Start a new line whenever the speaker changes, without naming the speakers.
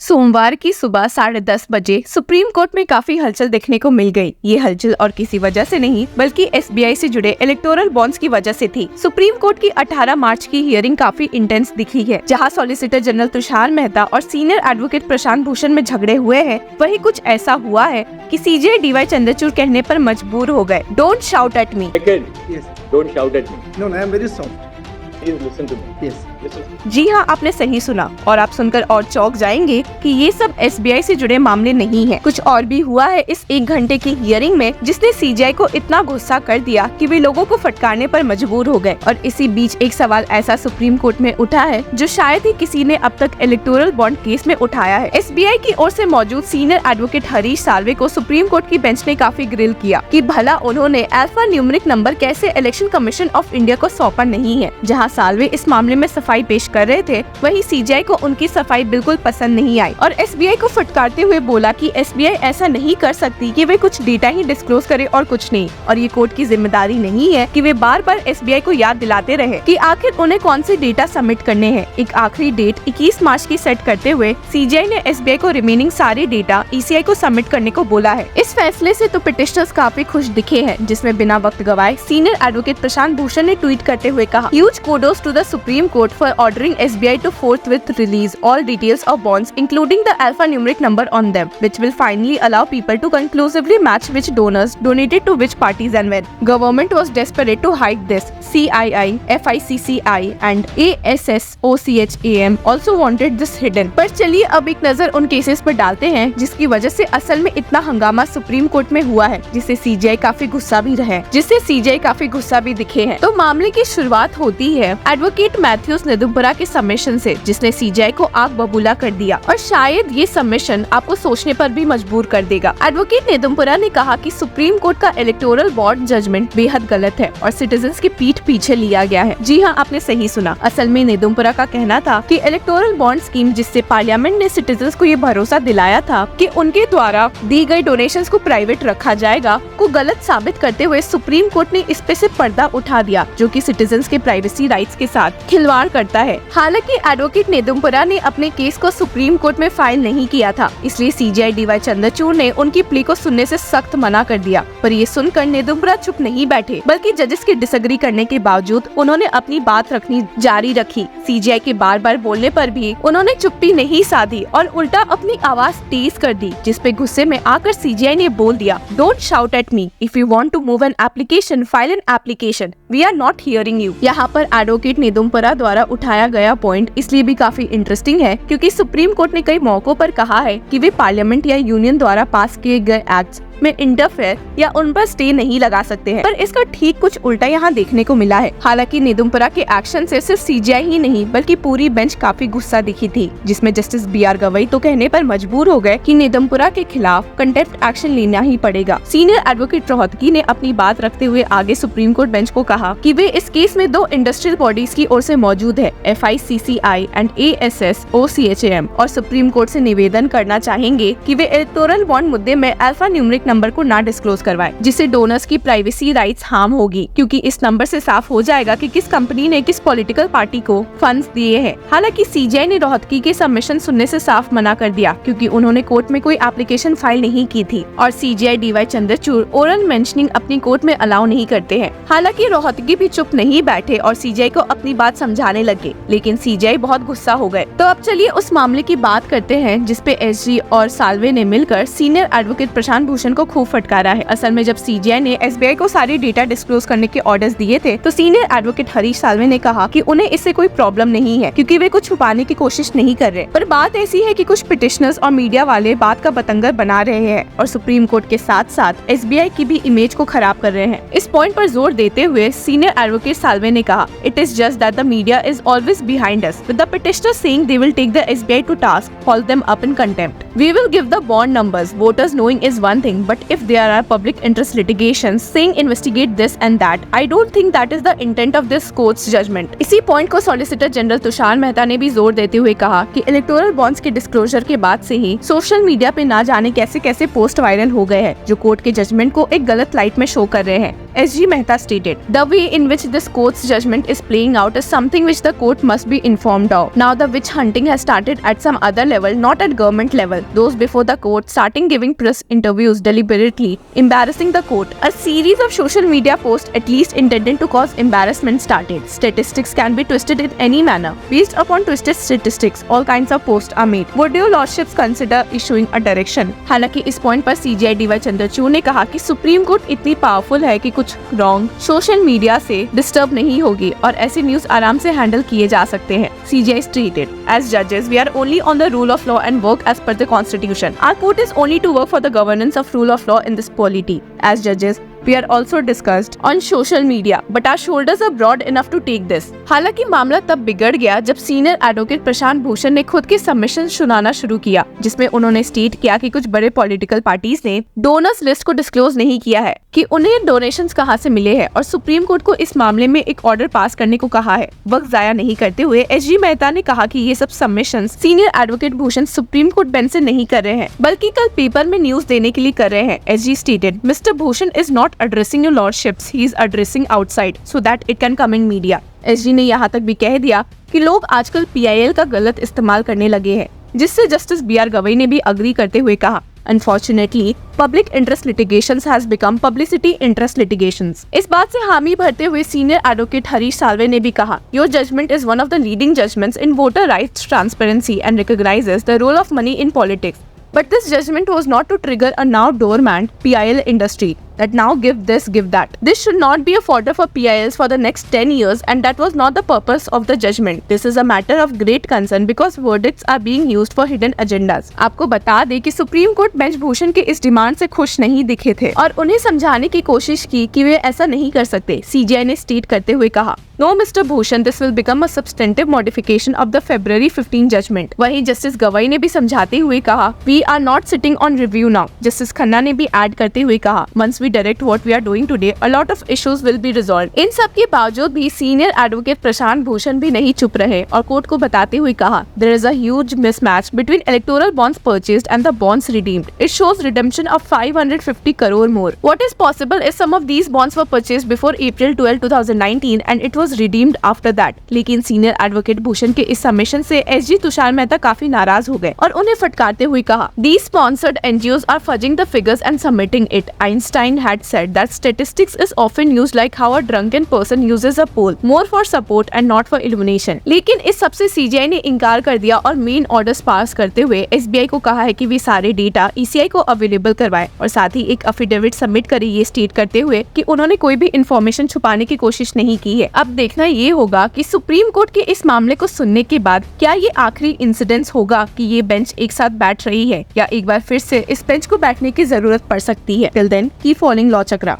सोमवार की सुबह 10:30 बजे सुप्रीम कोर्ट में काफी हलचल देखने को मिल गई। ये हलचल और किसी वजह से नहीं बल्कि एसबीआई से जुड़े इलेक्टोरल बॉन्ड्स की वजह से थी। सुप्रीम कोर्ट की 18 मार्च की हियरिंग काफी इंटेंस दिखी है, जहां सॉलिसिटर जनरल तुषार मेहता और सीनियर एडवोकेट प्रशांत भूषण में झगड़े हुए हैं। वही कुछ ऐसा हुआ है कि सीजे डीवाई चंद्रचूड़ कहने पर मजबूर हो गए, don't shout at me.
Don't shout at me.
No, I am very soft.
Please listen to me.
Yes.
Listen.
जी हाँ, आपने सही सुना और आप सुनकर और चौंक जाएंगे कि ये सब एसबीआई से जुड़े मामले नहीं है। कुछ और भी हुआ है इस 1 घंटे की हियरिंग में, जिसने सीजीआई को इतना गुस्सा कर दिया कि वे लोगों को फटकारने पर मजबूर हो गए। और इसी बीच एक सवाल ऐसा सुप्रीम कोर्ट में उठा है जो शायद ही किसी ने अब तक इलेक्टोरल बॉन्ड केस में उठाया है। एसबीआई की ओर से मौजूद सीनियर एडवोकेट हरीश साल्वे को सुप्रीम कोर्ट की बेंच ने काफी ग्रिल किया कि भला उन्होंने अल्फा न्यूमेरिक नंबर कैसे इलेक्शन कमीशन ऑफ इंडिया को सौंपा नहीं है। जहाँ साल्वे इस मामले में सफाई पेश कर रहे थे, वहीं सीजीआई को उनकी सफाई बिल्कुल पसंद नहीं आई और एसबीआई को फटकारते हुए बोला कि एसबीआई ऐसा नहीं कर सकती कि वे कुछ डेटा ही डिस्क्लोज करे और कुछ नहीं, और ये कोर्ट की जिम्मेदारी नहीं है कि वे बार बार एसबीआई को याद दिलाते रहे कि आखिर उन्हें कौन से डेटा सबमिट करने हैं। एक आखिरी डेट 21 मार्च की सेट करते हुए सीजीआई ने एसबीआई को रिमेनिंग सारे डेटा ईसीआई को सबमिट करने को बोला है। इस फैसले से तो पिटिशनर्स काफी खुश दिखे हैं, जिसमें बिना वक्त गवाए सीनियर एडवोकेट प्रशांत भूषण ने ट्वीट करते हुए कहा, huge kudos to the Supreme Court for ordering SBI to forthwith release all details of bonds, including the alphanumeric number on them, which will finally allow people to conclusively match which donors donated to which parties and when. Government was desperate to hide this. CII, FICCI and ASSOCHAM also wanted this hidden. पर चलिए अब एक नजर उन cases पर डालते हैं जिसकी वजह से असल में इतना हंगामा सुप्रीम कोर्ट में हुआ है, जिससे सीजीआई काफी गुस्सा भी दिखे हैं। तो मामले की शुरुआत होती है एडवोकेट मैथ्यूस नेदुम्परा के सबमिशन से, जिसने सीजीआई को आग बबूला कर दिया और शायद ये सबमिशन आपको सोचने पर भी मजबूर कर देगा। एडवोकेट नेदुम्परा ने कहा कि सुप्रीम कोर्ट का इलेक्टोरल बॉन्ड जजमेंट बेहद गलत है और सिटीजन्स की पीठ पीछे लिया गया है। जी हाँ, आपने सही सुना। असल में नेदुम्परा का कहना था कि इलेक्टोरल बॉन्ड स्कीम, जिससे पार्लियामेंट ने सिटीजन्स को ये भरोसा दिलाया था कि उनके द्वारा दी गई डोनेशंस को प्राइवेट रखा जाएगा, को गलत साबित करते हुए सुप्रीम कोर्ट ने इस पे से पर्दा उठा दिया, जो कि सिटीजन्स के प्राइवेसी राइट्स के साथ खिलवाड़ करता है। हालांकि एडवोकेट नेदुम्परा ने अपने केस को सुप्रीम कोर्ट में फाइल नहीं किया था, इसलिए सीजीआई डीवाई चंद्रचूड़ ने उनकी प्ली को सुनने से सख्त मना कर दिया। पर ये सुनकर नेदुम्परा चुप नहीं बैठे, बल्कि जजेस के डिसएग्री करने के बावजूद उन्होंने अपनी बात रखनी जारी रखी। सीजीआई के बार बार बोलने पर भी उन्होंने चुप्पी नहीं साधी और उल्टा अपनी आवाज तेज कर दी, जिसपे गुस्से में आकर सीजीआई ने बोल दिया, don't shout at me, if you want to move an application file an application, we are not hearing you. यहाँ पर एडवोकेट नेदुम्परा द्वारा उठाया गया पॉइंट इसलिए भी काफी इंटरेस्टिंग है क्योंकि सुप्रीम कोर्ट ने कई मौकों पर कहा है कि वे पार्लियामेंट या यूनियन द्वारा पास किए गए एक्ट्स में इंटरफेयर या उन पर स्टे नहीं लगा सकते हैं, पर इसका ठीक कुछ उल्टा यहाँ देखने को मिला है। हालांकि नेदुम्परा के एक्शन से सिर्फ सीजीआई ही नहीं बल्कि पूरी बेंच काफी गुस्सा दिखी थी, जिसमें जस्टिस बीआर गवई तो कहने पर मजबूर हो गए कि नेदुम्परा के खिलाफ कंटेम्प्ट एक्शन लेना ही पड़ेगा। सीनियर एडवोकेट रोहतगी ने अपनी बात रखते हुए आगे सुप्रीम कोर्ट बेंच को कहा कि वे इस केस में 2 इंडस्ट्रियल बॉडीज की ओर से मौजूद है, FICCI एंड ASSOCHAM, और सुप्रीम कोर्ट से निवेदन करना चाहेंगे कि वे इलेक्टोरल बॉन्ड मुद्दे में अल्फा न्यूमेरिक नंबर को ना डिस्क्लोज करवाएं, जिससे डोनर्स की प्राइवेसी राइट्स हार्म होगी, क्योंकि इस नंबर से साफ हो जाएगा कि किस कंपनी ने किस पॉलिटिकल पार्टी को फंड्स दिए हैं। हालांकि सीजीआई ने रोहतगी के सबमिशन सुनने से साफ मना कर दिया, क्योंकि उन्होंने कोर्ट में कोई एप्लीकेशन फाइल नहीं की थी और CGI D Y Chandrachud oral mentioning अपनी कोर्ट में अलाउ नहीं करते हैं। हालांकि रोहतगी भी चुप नहीं बैठे और सीजीआई को अपनी बात समझाने लगे, लेकिन सीजीआई बहुत गुस्सा हो गए। तो अब चलिए उस मामले की बात करते हैं जिसपे एसजी और साल्वे ने मिलकर सीनियर एडवोकेट प्रशांत भूषण को खूब फटकारा है। असल में जब सीजीआई ने एसबीआई को सारी डेटा डिस्क्लोज करने के ऑर्डर्स दिए थे, तो सीनियर एडवोकेट हरीश साल्वे ने कहा कि उन्हें इससे कोई प्रॉब्लम नहीं है, क्योंकि वे कुछ छुपाने की कोशिश नहीं कर रहे। पर बात ऐसी है कि कुछ पिटिशनर्स और मीडिया वाले बात का बतंगर बना रहे हैं और सुप्रीम कोर्ट के साथ साथ एसबीआई की भी इमेज को खराब कर रहे हैं। इस पॉइंट पर जोर देते हुए सीनियर एडवोकेट साल्वे ने कहा, it is just that the media is always behind us, with the petitioners saying they will take the SBI to task, hold them up in contempt. We will give the bond numbers, voters knowing is one thing, but if there are public interest litigations saying investigate this and that, I don't think that is the intent of this court's judgment। इसी point को solicitor general Tushar Mehta ने भी जोर देते हुए कहा कि electoral bonds के डिस्क्लोजर के बाद से ही सोशल मीडिया पे ना जाने कैसे कैसे पोस्ट वायरल हो गए हैं, जो कोर्ट के जजमेंट को एक गलत लाइट में शो कर रहे हैं। SG Mehta stated, "The way in which this court's judgment is playing out is something which the court must be informed of. Now the witch hunting has started at some other level, not at government level. Those before the court starting giving press interviews deliberately, embarrassing the court. A series of social media posts at least intended to cause embarrassment started. Statistics can be twisted in any manner. Based upon twisted statistics, all kinds of posts are made. Would your lordships consider issuing a direction?" हालांकि इस point पर CJI DY Chandrachud ने कहा कि supreme court इतनी powerful है कि कुछ रॉन्ग सोशल मीडिया से डिस्टर्ब नहीं होगी और ऐसे न्यूज आराम से हैंडल किए जा सकते हैं। CJI stated, "As judges, we are only on the rule of law and work as per the constitution. Our court is only to work for the governance of rule of law in this polity. As judges, we are also discussed on social media, but our shoulders are broad enough to take this." हालांकि मामला तब बिगड़ गया जब senior advocate Prashant Bhushan ने खुद के submission सुनाना शुरू किया, जिसमें उन्होंने स्टेट किया कि कुछ बड़े पॉलिटिकल पार्टीज ने डोनर्स लिस्ट को डिस्क्लोज नहीं किया है कि उन्हें डोनेशंस कहां से मिले हैं और सुप्रीम कोर्ट को इस मामले में एक ऑर्डर पास करने को कहा है। वक्त जाया नहीं करते हुए SG मेहता ने कहा कि ये सब submissions senior advocate Bhushan supreme court bench से नहीं कर रहे हैं, बल्कि कल पेपर में न्यूज देने के लिए कर रहे हैं। SG stated, "Mr. Bhushan is not addressing your lordships, he is addressing outside so that it can come in media." SG ने यहाँ तक भी कह दिया कि लोग आजकल PIL का गलत इस्तेमाल करने लगे हैं, जिससे जस्टिस BR गवई ने भी अग्री करते हुए कहा, "Unfortunately, public interest litigations has become publicity interest litigations." इस बात से हामी भरते हुए सीनियर एडवोकेट हरीश साल्वे ने भी कहा, "Your judgment is one of the leading judgments in voter rights transparency and recognizes the role of money in politics. But this judgment was not to trigger a now dormant PIL industry that now give this, give that. This should not be a fodder for PILs for the next 10 years and that was not the purpose of the judgment. This is a matter of great concern because verdicts are being used for hidden agendas." आपको बता दें कि supreme court bench Bhushan के इस demand से खुश नहीं दिखे थे और उन्हें समझाने की कोशिश की कि वे ऐसा नहीं कर सकते। CJI ने स्टेट करते हुए कहा, "No, Mr. Bhushan, this will become a substantive modification of the February 15 judgment." वहीं जस्टिस गवई ने भी समझाते हुए कहा, "We are not sitting on review now." Justice Khanna ने भी ऐड करते हुए कहा, "Once we direct what we are doing today, a lot of issues will be resolved." इन सब के बावजूद भी सीनियर एडवोकेट प्रशांत भूषण भी नहीं चुप रहे और कोर्ट को बताते हुए कहा, "There is a huge mismatch between electoral bonds purchased and the bonds redeemed. It shows redemption of 550 crore more. What is possible is some of these bonds were purchased before April 12, 2019 and it was redeemed after that." लेकिन senior advocate Bhushan के इस submission से SG Tushar Mehta काफी नाराज हो गए और उन्हें फटकारते हुए कहा, "These sponsored NGOs are fudging the figures and submitting it. Einstein had said that statistics is often used like how a drunken person uses a pole, more for support and not for illumination." लेकिन इस सबसे CJI ने इनकार कर दिया और main orders pass करते हुए SBI को कहा है कि वे सारे डेटा ECI को अवेलेबल करवाए और साथ ही एक एफिडेविट सबमिट करे, ये स्टेट करते हुए कि उन्होंने कोई भी इंफॉर्मेशन छुपाने की कोशिश नहीं की है। अब देखना ये होगा कि सुप्रीम कोर्ट के इस मामले को सुनने के बाद क्या ये आखिरी इंसिडेंस होगा कि ये बेंच एक साथ बैठ रही है या एक बार फिर से इस बेंच को बैठने की जरूरत पड़ सकती है। Till then keep following Law चक्रा।